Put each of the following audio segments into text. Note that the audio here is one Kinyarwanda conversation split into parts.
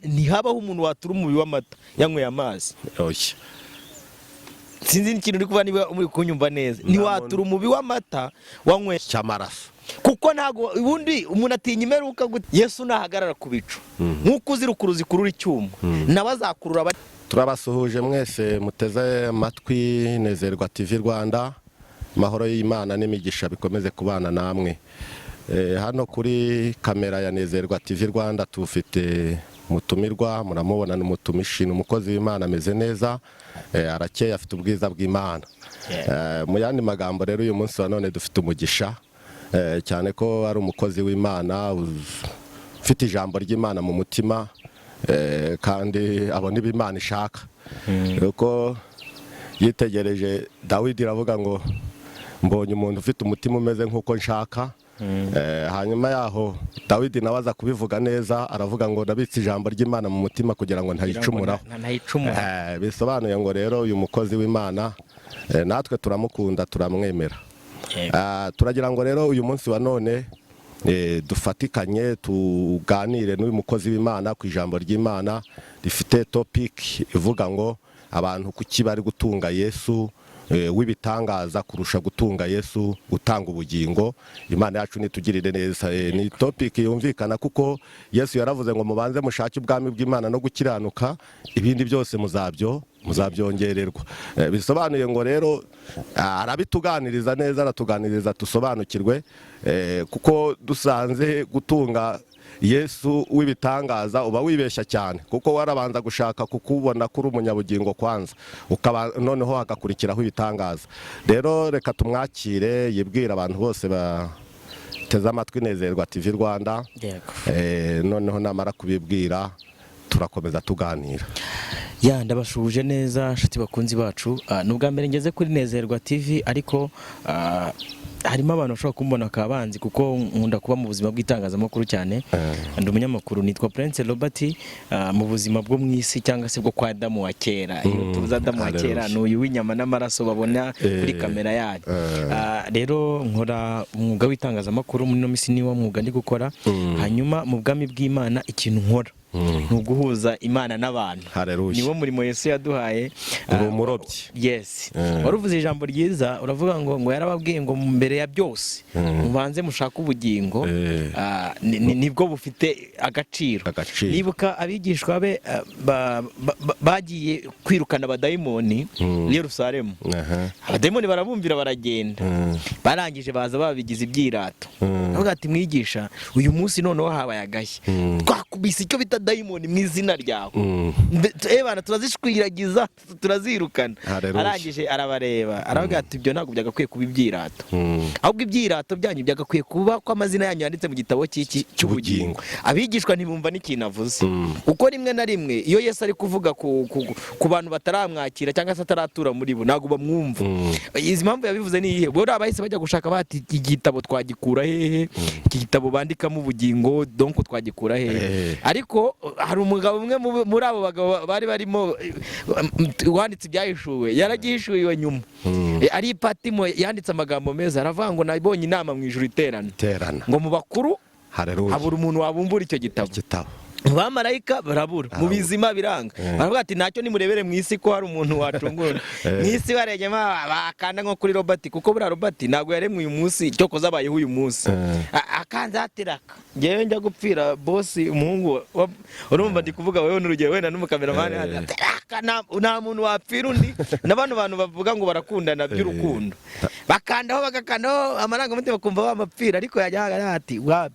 ntihabaho umuntu watura umubi w'amata yanyweye amazi. Sinzi n'ikintu uri kuba niba muri kunyumva neza. Ntiwatura umubi w'amata wanyweye cy'amaraso, kuko ntago ubundi umuntu atinya imeruka gute. Yesu nahagarara ku bicu nk'uko uzira ukuruzi kurura icyuma nawe azakurura. Turabasuhuje mwese muteze amatwi Nezerwa TV Rwanda. Mahoro y'Imana n'imigisha bikomeze kubana namwe. Hano kuri kamera ya Nezerwa TV Rwanda tufite mutumirwa, muramubona n'umutumishi, umukozi w'Imana ameze neza, arakeye afite ubwiza bw'Imana. Mu yandi magambo rero uyu munsi wa none dufite umugisha cyane ko ari umukozi w'Imana ufite ijambo ry'Imana mu mutima, kandi abona ib'Imana ishaka. Uko yitegereje Dawidi aravuga ngo mbonye umuntu ufite umutima umeze nk'uko nshaka. Hanyuma yaho Dawidi nawe aza kubivuga neza, aravuga ngo nabitse ijambo ry'Imana mu mutima kugira ngo ntayicumuraho. Bisobanuye ngo rero uyu mukozi w'Imana natwe turamukunda, turamwemera. Turagira ngo rero uyu munsi wa none dufatikanye tuganire n'uyu mukozi w'Imana ku ijambo ry'Imana rifite topic ivuga ngo abantu kuki bari gutunga Yesu w'ibitangaza kurusha gutunga Yesu utanga ubugingo. Imana yacu nitugirire neza. Ni topic yumvikana kuko Yesu yaravuze ngo mubanze mushake ubwami bw'Imana no gukiranuka, ibindi byose muzabyongererwa. Bisobanuye ngo rero arabituganiriza neza, aratuganiriza tusobanukirwe, kuko dusanze gutunga Yesu w'ibitangaza uba wibeshya cyane, kuko warabanza gushaka kukubona kuri umunyabugingo kwanza, ukaba noneho hagakurikiraho ibitangaza. Rero reka tumwakire yibwira abantu bose bateze amatwi Nezerwa TV Rwanda. Noneho namara kubibwira turakomeza tuganira. Ndabashuje neza nshuti bakunzi bacu. Nubwa mbere ngeze kuri Nezerwa TV, ariko harimo abantu bashobora kumbona akabanzi kuko nkunda kuba mu buzima bw'itangazamakuru cyane. Ndi umunyamakuru, nitwa Ev.Robert. Mu buzima bwo mu isi cyangwa se bwo kwa Adamu wa kera. Iyo tuvuze Adamu wa kera ni uyu w'inyama n'amaraso babona kuri kamera yanyu. Rero nkora umwuga w'itangazamakuru, muri no misi niwo mwuga ndi gukora. Hanyuma mu bwami bw'Imana ikintu nkora ni uguhuza Imana n'abantu. Niwo murimo Yesu yaduhaye. Umurobyi. Yes. Waruvuze ijambo ryiza, uravuga ngo yarababwiye ngo mbere ya byose mubanze mushaka ubugingo, nibwo bufite agaciro. Nibuka abigishwa be bagiye kwirukana abadayimoni i Yerusalemu. Abadayimoni barabumvira baragenda. Barangije baza babigize ibyirato. Bavuga ati mwigisha, uyu munsi noneho habaye agashya. Twakubise icyo bita dayimoni mu izina ryawe. Bana turazishwiragiza, turazirukana. Arangije arabareba, aravuga ati ibyo ntabwo byagakwiye kuba ibyirato. Ahubwo ibyirato byanyu byagakwiye kuba ko amazina yanyu yanditse mu gitabo cy'ubugingo. Abigishwa ntibumva n'ikintu avuze, kuko rimwe na rimwe iyo Yesu ari kuvuga ku bantu bataramwakira cyangwa se ataratura muri bo ntabwo bamwumva. Izi mpamvu yabivuze ni iyihe? Bora abahise bajya gushaka bati iki gitabo twagikura hehe, iki gitabo bandikamo ubugingo donc twagikura hehe. Ariko hari umugabo umwe muri abo bagabo bari barimo wanditse ibyahishuwe, yaragihishuwe nyuma. Ari Patimo yanditse amagambo meza, aravuga ngo nabonye inama mu ijuru iterana ngo mu bakuru habura umuntu wabumbura icyo gitabo. Bamarayika barabura, mu bizima biranga. Baravuga ati ntacyo nimurebere mu isi ko hari umuntu wacungura. Mu isi barejema bakanda nko kuri Robert, kuko buriya Robert ntabwo yaremwe uyu munsi, cyo kozabayeho uyu munsi. Akanza atiraka ngewe njya gupfira boss umuhungu, urumva ndi kuvuga wewe n'urugero wenda n'umukameramani atiraka, nta muntu wapfira undi. N'abantu bavuga ngo barakundana by'urukundo, bakandaho bagakandaho amarangamutima bakumva bamapfira, ariko yajyaga ati wapi.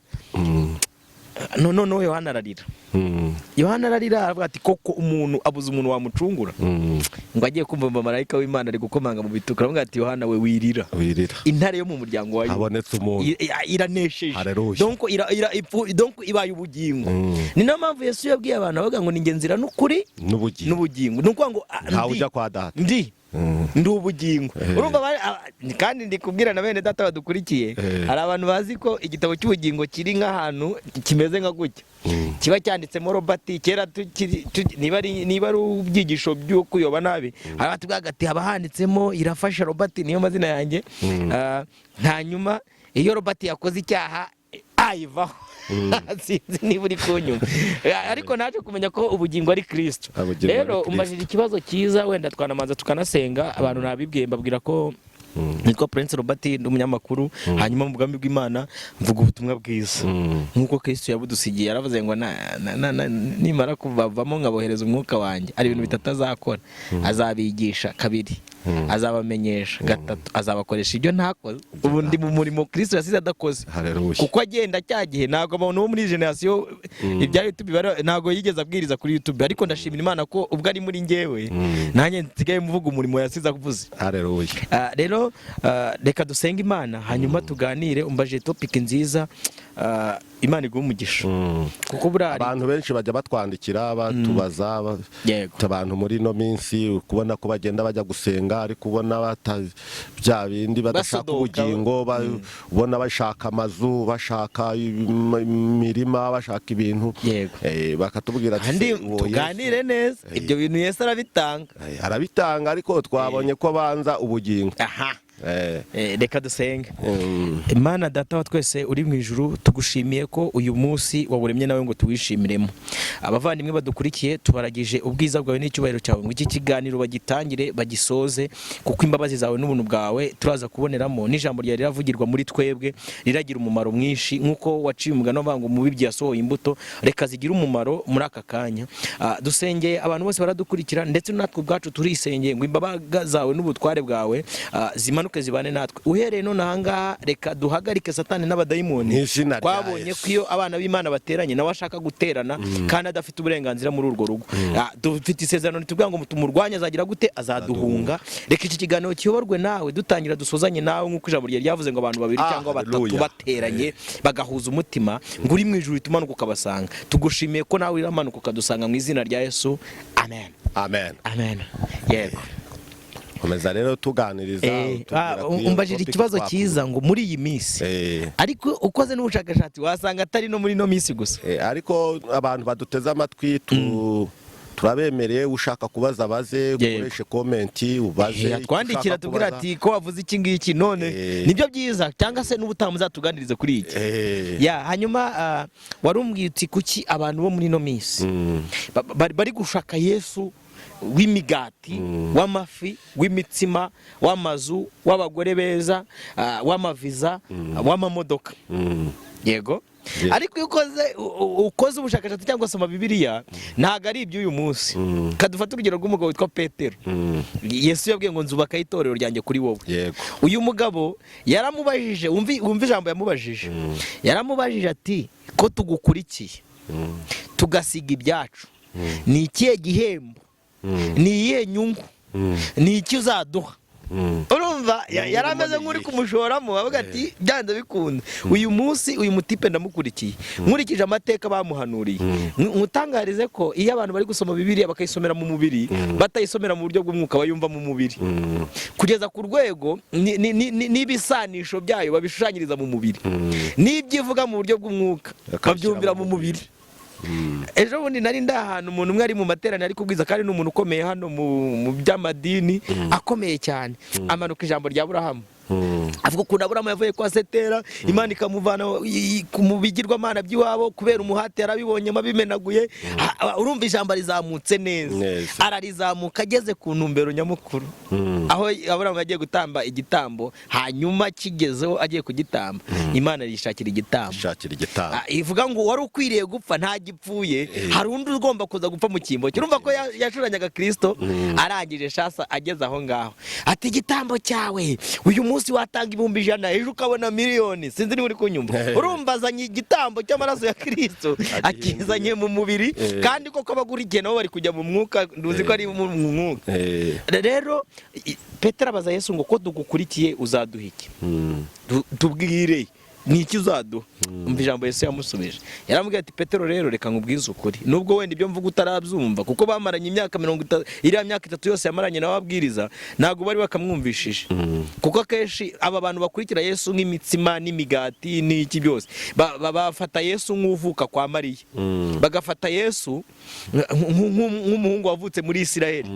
No Yohana ararira. Yohana ararira aravuga ati koko umuntu abuze umuntu wamucungura. Ngo agiye kumva abamarayika w'Imana ari gukomanga mu bituka, aravuga ati Yohana we wirira. Intare yo mu muryango wayo habonetse umuntu iranesheje. Donc ibaye ubugingo. Ni nayo mpamvu Yesu yabwiye abantu avuga ngo ni nge nzira n'ukuri n'ubugingo. Nuko ngo ntawe ujya kwa Data. Ndi ubugingo. Urumva kandi ndi kubwira na bene data badukurikiye, hari abantu bazi ko igitabo cy'ubugingo kiri nk'ahantu kimeze nka gutya, kiba cyanditsemo Robert. Kera niba ari ubyigisho byo kuyoba nabi, hari batubwira ati haba handitsemo irafasha Robert, niyo mazina yanjye. Hanyuma iyo Robert yakoze icyaha ayivaho sinzi niba uri kunyumva ariko naje kumenya ko ubugingo ari Kristo. Rero umbajije ikibazo cyiza, wenda twanamanza tukanasenga. Abantu nabibwiye mbabwira ko nitwa Ev.Robert ndi umunyamakuru, hanyuma mu bwami bw'Imana mvuga ubutumwa bwiza nk'uko Kristo yabudusigiye. Yaravuze ngo nimara kuvamo nkabohereza umwuka wanjye, ari ibintu bitatu azakora. Azabigisha, kabiri azabamenyesha, gatatu azabakoresha ibyo ntakoze. Ubu ndi mu murimo Kristo yasize adakoze, kuko agenda cyagihe ntabwo abantu bo muri generation ibya YouTube ntabwo yigeze abwiriza kuri YouTube, ariko ndashimira Imana ko ubwo ari muri njyewe nanjye nsigaye muvuga umurimo yasize avuze. Haleluya. Rero reka dusenge Imana hanyuma tuganire. Umbaje topic nziza, Imana iguha umugisha, kuko burari abantu benshi bajya batwandikira batubaza abantu muri no minsi kubona ko bagenda bajya gusenga ariko ubona bya bindi badashaka ubugingo, ubona bashaka amazu, bashaka imirima, bashaka ibintu, bakatubwira ati tuganire neza. Ibyo bintu Yesu arabitanga ariko twabonye ko banza ubugingo. Reka dusenge. Imana Data wa twese uri mu ijuru, tugushimiye ko uyu munsi waburemye nawe ngo tuwishimiremo. Abavandimwe badukurikiye tubaragije ubwiza bwawe n'icyubahiro cyawe, ngo iki kiganiro bagitangire bagisoze, kuko imbabazi zawe n'ubuntu bwawe turaza kuboneramo n'ijambo ryawe riravugirwa muri twebwe riragira umumaro mwinshi, nk'uko waciye umugani uvuga ngo umubibyi yasohoye imbuto, reka zigira umumaro muri aka kanya. Dusengeye abantu bose baradukurikira, ndetse natwe ubwacu turisengeye ngo imbabazi zawe n'ubutware bwawe zimanuke zibane natwe. Uhereye none ahangaha reka duhagarike Satani n'abadayimoni. Twabonye ko iyo abana b'Imana bateranye nawe ashaka guterana kandi adafite uburenganzira muri urwo rugo. Dufite isezerano ritubwira ngo tumurwanye azagira gute, azaduhunga. Reka iki kiganiro kiyoborwe nawe, dutangira dusozanye nawe, nk'uko ijambo rye ryavuze ngo abantu babiri cyangwa batatu bateranye bagahuza umutima, ngo uri mu ijuru itumanuka ukabasanga. Tugushimiye ko nawe uramanuka ukadusanga mu izina rya Yesu. Amen. Amen. Amen. Yego. Komeza rero tuganiriza. Umbajije ikibazo cyiza ngo muri iyi minsi, ariko ukoze n'ubushakashatsi wasanga atari no muri no minsi gusa. Ariko abantu baduteze amatwi turabemereye, ushaka kubaza baze, ukoreshe komenti ubaze, twandikira tubwira ati ko wavuze iki ngiki none nibyo byiza, cyangwa se n'ubutamu zatuganiriza kuri iki. Hanyuma warumbwiye uti kuki abantu bo muri no minsi bari gushaka Yesu w'imigati, w'amafi, w'imitsima, w'amazu, w'abagore beza, w'amaviza, w'amamodoka. Yego. Ariko iyo ukoze ubushakashatsi cyangwa se Bibiliya ntago ari iby'uyu munsi. Kadufata urugero rw'umugabo witwa Petero. Yesu yabwiye ngo nzubaka itorero ryanjye kuri wowe. Uyu mugabo yaramubajije, wumva ijambo yamubajije. Yaramubajije ati ko tugukurikiye tugasiga ibyacu, ni ikihe gihembo, ni iyihe nyungu, ni iki uzaduha? Urumva yarameze nk'uri kumushoramo, avuga ati byanze bikunda uyu munsi uyu mutipe ndamukurikiye, nkurikije amateka bamuhanuriye. Mutangarize ko iyo abantu bari gusoma Bibiliya bakayisomera mu mubiri, batayisomera mu buryo bw'umwuka bayumva mu mubiri, kugeza ku rwego n'ibisanisho byayo babishushanyiriza mu mubiri, n'ibyivuga mu buryo bw'umwuka babyumvira mu mubiri. Ejo bundi nari ndahantu umuntu umwe ari mu materaniro ari kubwiza, kandi n'umuntu ukomeye hano mu by'amadini akomeye cyane, amanuka ijambo rya Aburahamu. Avuga ukuntu Aburahamu yavuye kwa Setera, Imana ikamuvana mu bigirwamana by'iwabo kubera umuhati yarabibonye mabimenaguye. Urumva ijambo rizamutse neza, ararizamuka ageze ku ntumbero nyamukuru, aho Aburahamu yagiye gutamba igitambo, hanyuma kigezeho agiye kugitamba, Imana yishakira igitambo. Ivuga ngo wari ukwiriye gupfa nta gipfuye, hari undi ugomba kuza gupfa mu cyimbo. Urumva ko yashuranyaga Kristo, arangije shasa ageze aho ngaho ati igitambo cyawe uyu munsi watanga 100,000, ejo ukabona miliyoni. Sinzi niba uri kunyumva. Urumva azanye igitambo cy'amaraso ya Kristo akizanye mu mubiri, kandi koko abagurikiye nabo bari kujya mu mwuka, nduzi ko ari mu mwuka. Rero Petero abaza Yesu ngo ko dugukurikiye uzaduha iki? Tubwire ni iki uzaduha? Umva ijambo Yesu yamusubije, yaramubwiye ati Petero rero reka nkubwize ukuri, nubwo wenda ibyo mvuga utarabyumva, kuko bamaranye imyaka 30, iriya myaka 3 yose yamaranye nawe abwiriza, ntabwo bari bakamwumvishije. Kuko akenshi aba bantu bakurikira Yesu nk'imitsima n'imigati n'iki byose, bafata Yesu nk'uvuka kwa Mariya, bagafata Yesu nk'umuhungu wavutse muri Isiraheli.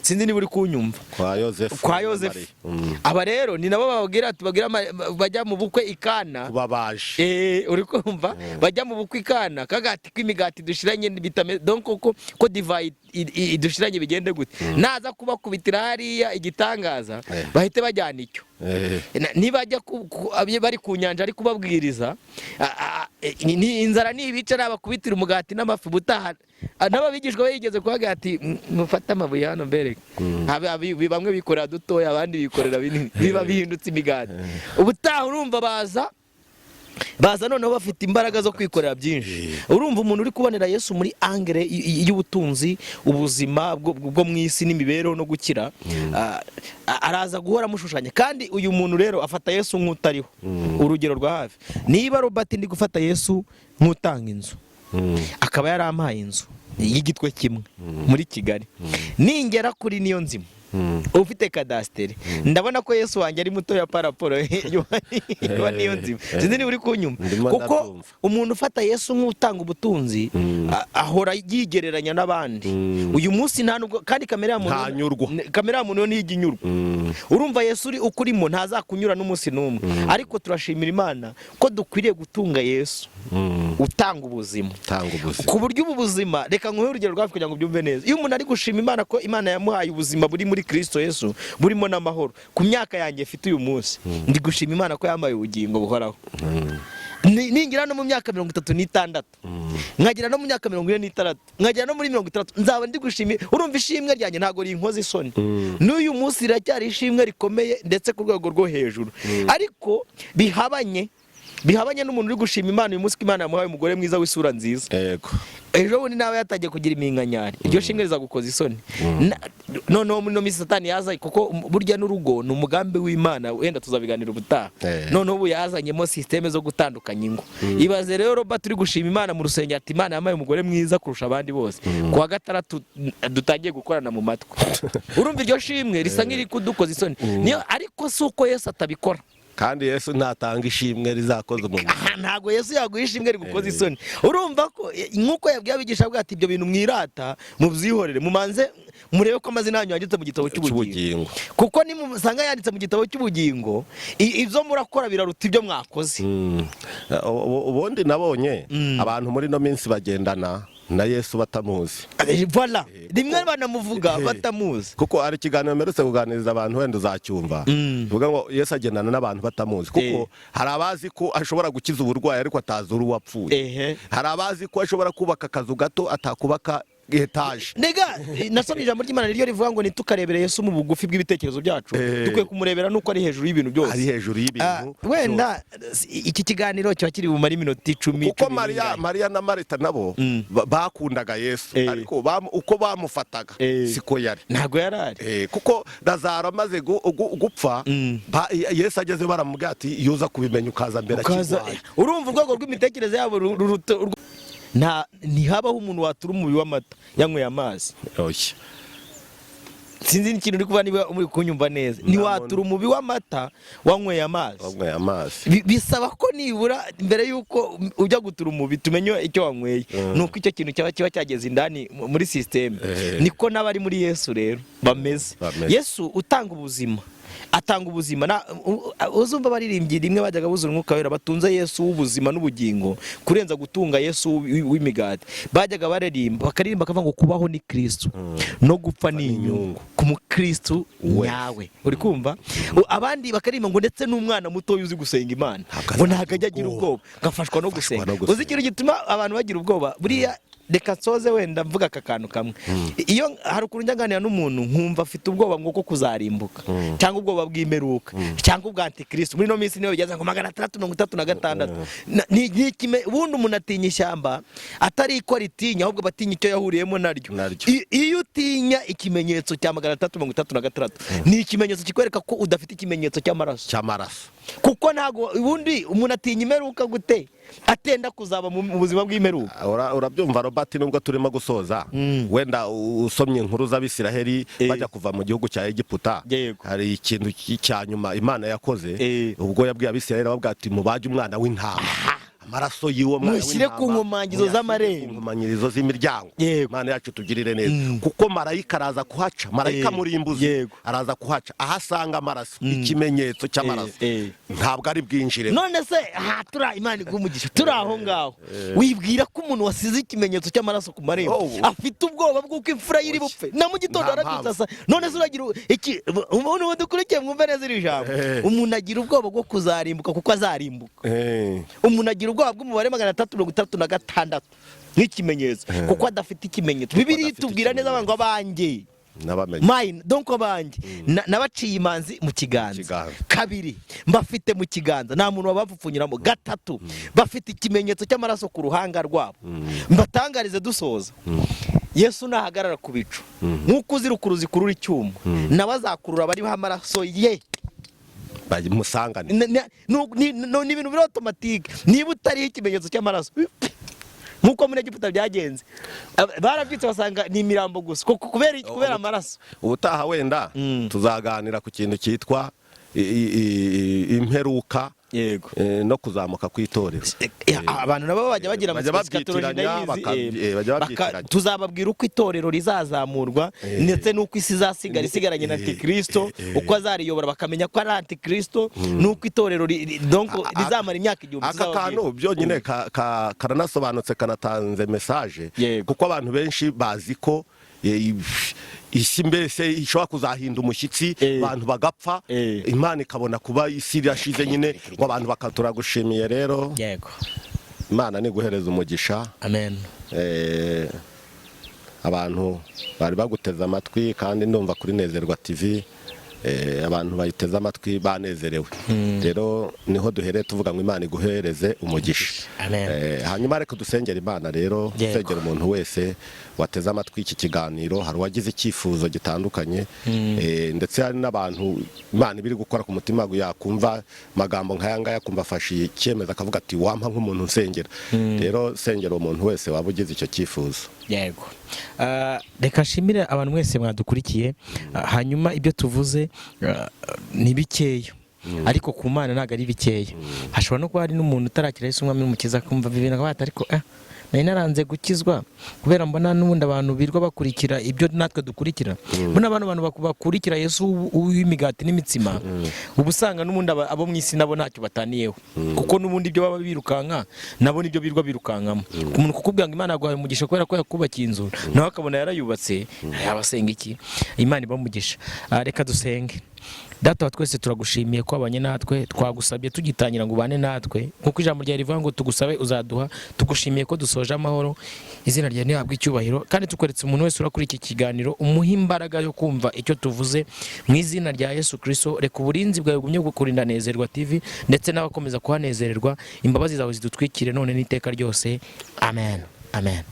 sinzi niba uri kunyumva, kwa Yozefu. Aba rero ni nabo bababwira bajya mu bukwe ikana babaje, uri kumva, bajya mu bukwe ikana kagati kw'imigati dushiranye bitame donc ko divayi dushiranye bigende gute, naza kubakubitira hariya igitangaza bahite bajyana icyo. Nibajya bari ku nyanja ari kubabwiriza, inzara nibica nabakubitira umugati n'amafi butaha, n'ababigishwa yigeze kuvuga ati mufate amabuye hano mbere, bamwe bikorera dutoya abandi bikorera binini, biba bihindutse imigati. Ubutaha urumva baza noneho bafite imbaraga zo kwikorera byinshi. Urumva umuntu uri kubonera Yesu muri angere y'ubutunzi, ubuzima bwo mu isi n'imibereho no gukira, araza guhora amushushanya. Kandi uyu muntu rero afata Yesu nk'utariho. Urugero rwa hafi, niba Robert ndi gufata Yesu nk'utanga inzu, akaba yarampaye inzu y'igitwe kimwe muri Kigali, ningera kuri niyo nzima ufite kadasiteri, ndabona ko Yesu wanjye ari muto ya paraporo niyo nzima. Sinzi niba uri kunyumva, kuko umuntu ufata Yesu nk'utanga ubutunzi ahora yigereranya n'abandi. Uyu munsi nta nubwo, kandi kamera ya muntu ntijya inyurwa. Urumva Yesu uri ukurimo ntazakunyura n'umunsi n'umwe, ariko turashimira Imana ko dukwiriye gutunga Yesu utanga ubuzima, ku buryo ubu buzima, reka nguhe urugero rwawe kugira ngo ubyumve neza. Iyo umuntu ari gushima Imana ko Imana yamuhaye ubuzima buri muri Kristo Yesu, burimo n'amahoro, ku myaka yanjye mfite uyu munsi ndi gushima Imana ko yampaye ubugingo buhoraho. Ningira no mu myaka 36, nkagira no mu myaka 46, nkagira no muri 60, nzaba ndi gushima. Urumva ishimwe ryanjye ntago rinkoze isoni, n'uyu munsi iracyari ishimwe rikomeye ndetse ku rwego rwo hejuru. Ariko bihabanye n'umuntu uri gushima Imana uyu munsi ko Imana yamuhaye umugore mwiza w'isura nziza. Yego, ejo bundi nawe yatangiye kugira iminkanyari, iryo shimwe rizagukoza isoni. Noneho muri no minsi Satani yaza, kuko burya n'urugo ni umugambi w'Imana, wenda tuzabiganira ubutaha. Noneho ubu yazanyemo systeme zo gutandukanya ingo. Ibaze rero Robert uri gushima Imana mu rusengero ati Imana yampaye umugore mwiza kurusha abandi bose, kuwa gatandatu dutangiye gukorana mu matwi. Urumva iryo shimwe risa nk'iri kudukoza isoni. Ariko si uko Yesu atabikora, kandi Yesu ntatanga ishimwe rizakoza umuntu. Ntago Yesu yaguha ishimwe rigukoza isoni. Urumva ko nk'uko yabwiye abigisha bwa ati ibyo bintu mwirata mubyihorere, mumanze murebe ko amazina yanyu yanditse mu gitabo cy'ubugingo, kuko nimusanga yanditse mu gitabo cy'ubugingo ibyo murakora biraruta ibyo mwakoze. Ubundi nabonye abantu muri no minsi bagendana na Yesu batamuzi. Voilà, rimwe banamuvuga batamuzi, kuko ari ikiganiro mperutse kuganiriza abantu, wenda uzacyumva. Vuga ngo Yesu agendana n'abantu batamuzi, kuko hari abazi ko ashobora gukiza uburwayi ariko atazi uwapfuye. Hari abazi ko ashobora kubaka akazu gato atakubaka etaje. Nega nasomye ijambo ry'Imana ryo rivuga ngo nitukarebere Yesu mu bugufi bw'ibitekerezo byacu, dukwiye kumurebera nuko ari hejuru y'ibintu byose. Ari hejuru y'ibintu. Wenda iki kiganiro kiba kiri bumara iminota 10. Kuko Mariya na Marita nabo bakundaga Yesu, ariko uko bamufataga siko yari. Ntago yarari. Kuko Lazaro amaze gupfa, Yesu ageze baramubwira ati yoza kubimenya ukaza mbere akigwaye. Urumva urwego rw'imitekerereze yabo ntihabaho umuntu watura umubi w'amata yanyweye amazi. Sinzi n'ikintu uri kuba niba muri kunyumva neza, ntiwatura umubi w'amata wanyweye amazi. Bisaba ko nibura mbere yuko ujya gutura umubi tumenye icyo wanyweye, nuko icyo kintu kiba cyageze indani muri systeme. Niko n'abari muri Yesu rero bameze. Yesu utanga ubuzima, atanga ubuzima. Uzumva baririmbye rimwe bajyaga buzura umwuka wera, batunze Yesu w'ubuzima n'ubugingo kurenza gutunga Yesu w'imigati. Bajyaga bakaririmba bakavuga ngo kubaho ni Kristo, no gupfa ni inyungu ku mukristo nyawe. Uri kumva? Abandi bakaririmba ngo ndetse n'umwana muto yuzi gusenga Imana ngo ntago ajya agira ubwoba, gafashwa no gusenga. Uzi ikintu gituma abantu bagira ubwoba? Buriya reka nsoze wenda mvuga aka kantu kamwe. Iyo hari ukuntu njya nganira n'umuntu nkumva afite ubwoba ngo kuzarimbuka, cyangwa ubwoba bw'imperuka, cyangwa ubwa Antikristo, muri no minsi niyo bigeze ngo 636. Ubundi umuntu atinya ishyamba atari ko ritinya, ahubwo batinya icyo yahuriyemo naryo. Iyo utinya ikimenyetso cya 636 ni ikimenyetso kikwereka ko udafite ikimenyetso cy'amaraso. Kuko ntago ubundi umuntu atinya imperuka gute atenda kuzaba mu buzima bw'imperuka. Urabyumva Robert, nubwo turimo gusoza, wenda usomye inkuru z'Abisiraheli bajya kuva mu gihugu cya Egiputa, hari ikintu cyanyuma Imana yakoze, ubwo yabwiye Abisiraheli ababwira ati mubaje umwana w'intama. amaraso y'uwo mwana mushyire ku nkomangizo z'amarembo, ku nkomanyirizo z'imiryango. Yego. Imana yacu tugirire neza, kuko marayika araza kuhaca, marayika murimbuzi Yego. araza kuhaca, aho asanga amaraso, ikimenyetso cy'amaraso ntabwo ari bwinjire. none se tura Imana igumugisha turi aho ngaho, wibwira ko umuntu wasize ikimenyetso cy'amaraso ku marembo afite ubwoba bw'uko imfura yiri bupfe na mu gitondo arabyutsa? None se uragira iki? Umuntu dukurikiye mwumve neza iri jambo, umuntu agira ubwoba bwo kuzarimbuka kuko azarimbuka. Umuntu agira ubwoba bw'umubare 336 nk'ikimenyetso kuko adafite ikimenyetso. Bibiliya itubwira neza ngo abanjye mine donc abanjye nabaciye imanzi mu kiganza. Kabiri, mbafite mu kiganza, nta muntu wabapfupfunyiramo. Gatatu, bafite ikimenyetso cy'amaraso ku ruhanga rwabo. Mbatangarize dusoza, Yesu nahagarara ku bicu nk'uko uzirukuru zikurura icyuma, nawe azakurura abariho amaraso ye bamusangane. Ni ibintu biri automatique. Niba utariho ikimenyetso cy'amaraso nk'uko muri Egiputa byagenze, barabyitse basanga ni imirambo gusa kubera amaraso. Ubutaha wenda tuzaganira ku kintu cyitwa imperuka, yego, no kuzamuka kw'itorero. Abantu nabo bajya bagira tuzababwira uko itorero rizazamurwa ndetse n'uko isi izasigara isigaranye na Antikristo, uko azariyobora bakamenya ko ari Antikristo, n'uko itorero rizamara imyaka 1000. Aka kantu byonyine karanasobanutse, kanatanze message, kuko abantu benshi bazi ko isi mbese ishobora kuzahinda umushyitsi, abantu bagapfa, Imana ikabona kuba isi irashize nyine, ngo abantu bakaturagushimiye. Rero yego, Imana ni guhereza umugisha. Amen. Abantu bari baguteza amatwi, kandi ndumva kuri Nezerwa TV abantu bayiteze amatwi banezerewe. Rero niho duhereye tuvuga ngo Imana iguhereze umugisha. Hanyuma reka dusengera Imana. Rero dusengera umuntu wese wateze amatwi iki kiganiro, hari uwagize icyifuzo gitandukanye, ndetse hari n'abantu Imana ibiri gukora ku mutima yakumva magambo nk'aya ngaya, akumva afashe icyemezo akavuga ati wampa nk'umuntu nsengera. Rero sengera umuntu wese waba ugize icyo cyifuzo. Yego, reka nshimire abantu mwese mwadukurikiye. Hanyuma ibyo tuvuze ni bikeya, ariko ku Mana ntabwo ari bikeya. Hashobora no kuba hari n'umuntu utarakira Yesu umwami n'umukiza, akumva bibina akabata, ariko nari naranze gukizwa kubera mbona n'ubundi abantu birwa bakurikira ibyo natwe dukurikira. Mbona abantu bakurikira Yesu w'imigati n'imitsima, ubu usanga n'ubundi abo mu isi nabo ntacyo bataniyeho, kuko n'ubundi ibyo baba birukanka nabo nibyo birwa birukankamo. Umuntu kukubwira ngo Imana yaguhaye umugisha kubera ko yakubakiye inzu, nawe akabona yarayubatse, yabasenga iki? Imana ibamugisha. Reka dusenge. Data wa twese turagushimiye ko abanye natwe, twagusabye tugitangira ngo ubane natwe, nkuko ijambo ryawe rivuga ngo tugusabe uzaduha. Tugushimiye ko dusoje amahoro, izina ryawe nihabwe icyubahiro, kandi tukweretse umuntu wese urakuri iki kiganiro umuha imbaraga yo kumva icyo tuvuze mu izina rya Yesu Kristo. Reka uburinzi bwawe bugumye gukurinda Nezerwa TV, ndetse n'abakomeza kuhanezererwa. Imbabazi zawe zidutwikire none n'iteka ryose. Amen. Amen.